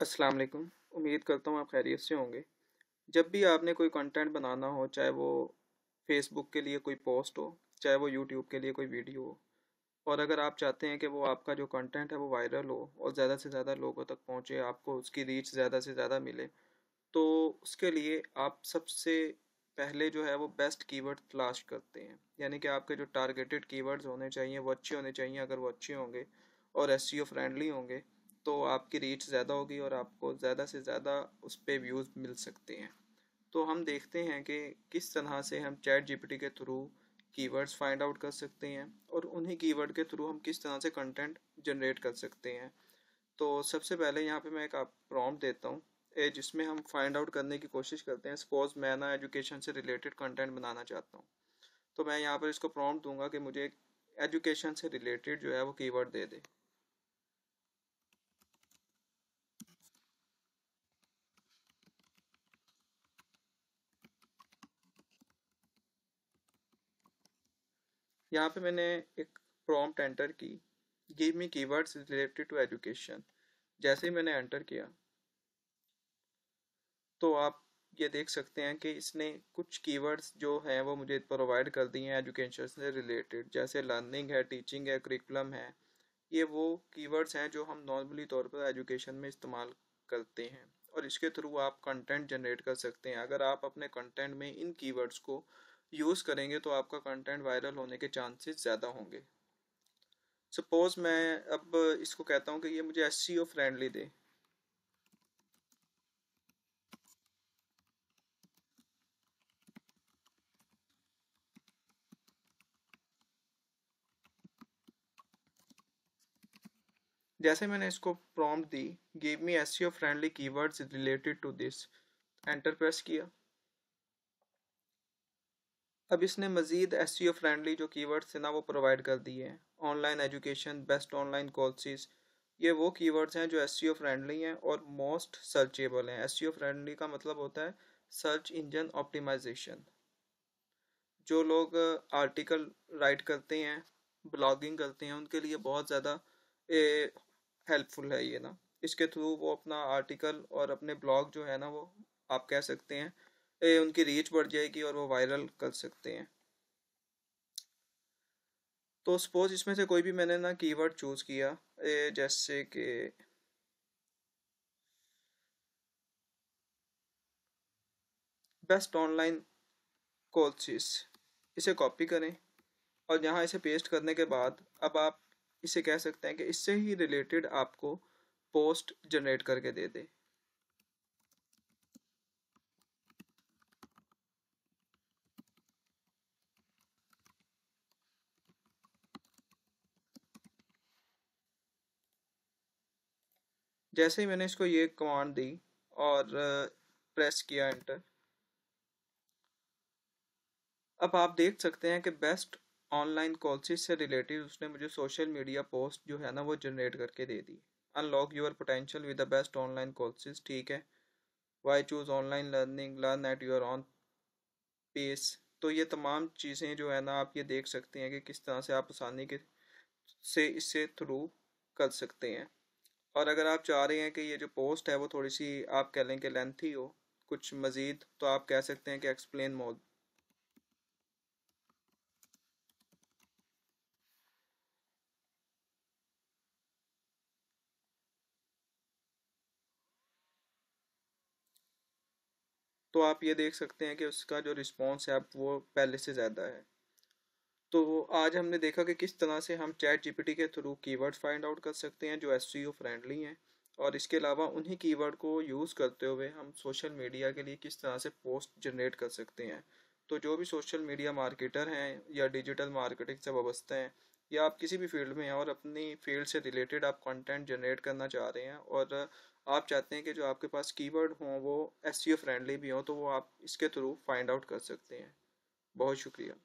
अस्सलाम वालेकुम। उम्मीद करता हूँ आप खैरियत से होंगे। जब भी आपने कोई कंटेंट बनाना हो, चाहे वो फेसबुक के लिए कोई पोस्ट हो, चाहे वो यूट्यूब के लिए कोई वीडियो हो, और अगर आप चाहते हैं कि वो आपका जो कंटेंट है वो वायरल हो और ज़्यादा से ज़्यादा लोगों तक पहुँचे, आपको उसकी रीच ज़्यादा से ज़्यादा मिले, तो उसके लिए आप सबसे पहले जो है वो बेस्ट कीवर्ड तलाश करते हैं। यानी कि आपके जो टारगेटेड कीवर्ड्स होने चाहिए वो अच्छे होने चाहिए। अगर वो अच्छे होंगे और एसईओ फ्रेंडली होंगे तो आपकी रीच ज़्यादा होगी और आपको ज़्यादा से ज़्यादा उस पर व्यूज़ मिल सकते हैं। तो हम देखते हैं कि किस तरह से हम चैट जीपीटी के थ्रू कीवर्ड्स फाइंड आउट कर सकते हैं और उन्हीं कीवर्ड के थ्रू हम किस तरह से कंटेंट जनरेट कर सकते हैं। तो सबसे पहले यहाँ पे मैं एक आप प्रॉम्प्ट देता हूँ जिसमें हम फाइंड आउट करने की कोशिश करते हैं। सपोज मैं ना एजुकेशन से रिलेटेड कंटेंट बनाना चाहता हूँ, तो मैं यहाँ पर इसको प्रॉम्प्ट दूंगा कि मुझे एजुकेशन से रिलेटेड जो है वो कीवर्ड दे दे। यहाँ पे मैंने एक प्रॉम्प्ट एंटर की, give me keywords related to education. जैसे ही मैंने एंटर किया तो आप ये देख सकते हैं कि इसने कुछ कीवर्ड्स जो हैं वो मुझे प्रोवाइड कर दिए हैं एजुकेशन से रिलेटेड, जैसे लर्निंग है, टीचिंग है, करिकुलम है। ये वो कीवर्ड्स हैं जो हम नॉर्मली तौर पर एजुकेशन में इस्तेमाल करते हैं और इसके थ्रू आप कंटेंट जनरेट कर सकते हैं। अगर आप अपने कंटेंट में इन कीवर्ड्स को यूज़ करेंगे तो आपका कंटेंट वायरल होने के चांसेस ज़्यादा होंगे। सपोज मैं अब इसको कहता हूँ कि ये मुझे एसईओ फ्रेंडली दे। जैसे मैंने इसको प्रॉम्प्ट दी, give me SEO friendly keywords related to this, enter press किया। अब इसने मज़ीद एसईओ फ्रेंडली जो कीवर्ड्स थे ना वो प्रोवाइड कर दिए हैं। Online education, best online courses, ये वो कीवर्ड्स हैं जो एसईओ फ्रेंडली हैं और मोस्ट सर्चेबल हैं। एसईओ फ्रेंडली का मतलब होता है सर्च इंजन ऑप्टिमाइजेशन। जो लोग आर्टिकल राइट करते हैं, ब्लॉगिंग करते हैं, उनके लिए बहुत ज़्यादा हेल्पफुल है ये ना। इसके थ्रू वो अपना आर्टिकल और अपने ब्लॉग जो है ना वो आप कह सकते हैं उनकी रीच बढ़ जाएगी और वो वायरल कर सकते हैं। तो सपोज इसमें से कोई भी मैंने ना कीवर्ड चूज़ किया, जैसे कि बेस्ट ऑनलाइन कोर्सेज, इसे कॉपी करें और यहाँ इसे पेस्ट करने के बाद अब आप इसे कह सकते हैं कि इससे ही रिलेटेड आपको पोस्ट जनरेट करके दे दे। जैसे ही मैंने इसको ये कमांड दी और प्रेस किया एंटर, अब आप देख सकते हैं कि बेस्ट ऑनलाइन कोर्सेज से रिलेटेड उसने मुझे सोशल मीडिया पोस्ट जो है ना वो जनरेट करके दे दी। Unlock your potential with the best online courses, ठीक है। Why choose online learning, learn at your own pace. तो ये तमाम चीज़ें जो है ना आप ये देख सकते हैं कि किस तरह से आप आसानी के से इससे थ्रू कर सकते हैं। और अगर आप चाह रहे हैं कि ये जो पोस्ट है वो थोड़ी सी आप कह लें कि लेंथी हो कुछ मज़ीद, तो आप कह सकते हैं कि एक्सप्लेन मोड। तो आप ये देख सकते हैं कि उसका जो रिस्पॉन्स है अब वो पहले से ज़्यादा है। तो आज हमने देखा कि किस तरह से हम चैट जीपीटी के थ्रू कीवर्ड फाइंड आउट कर सकते हैं जो एसईओ फ्रेंडली हैं, और इसके अलावा उन्हीं कीवर्ड को यूज़ करते हुए हम सोशल मीडिया के लिए किस तरह से पोस्ट जनरेट कर सकते हैं। तो जो भी सोशल मीडिया मार्केटर हैं या डिजिटल मार्केटिंग से वाबस्ते हैं या आप किसी भी फील्ड में हैं और अपनी फील्ड से रिलेटेड आप कंटेंट जनरेट करना चाह रहे हैं और आप चाहते हैं कि जो आपके पास कीवर्ड हों वो एसईओ फ्रेंडली भी हों, तो वो आप इसके थ्रू फाइंड आउट कर सकते हैं। बहुत शुक्रिया।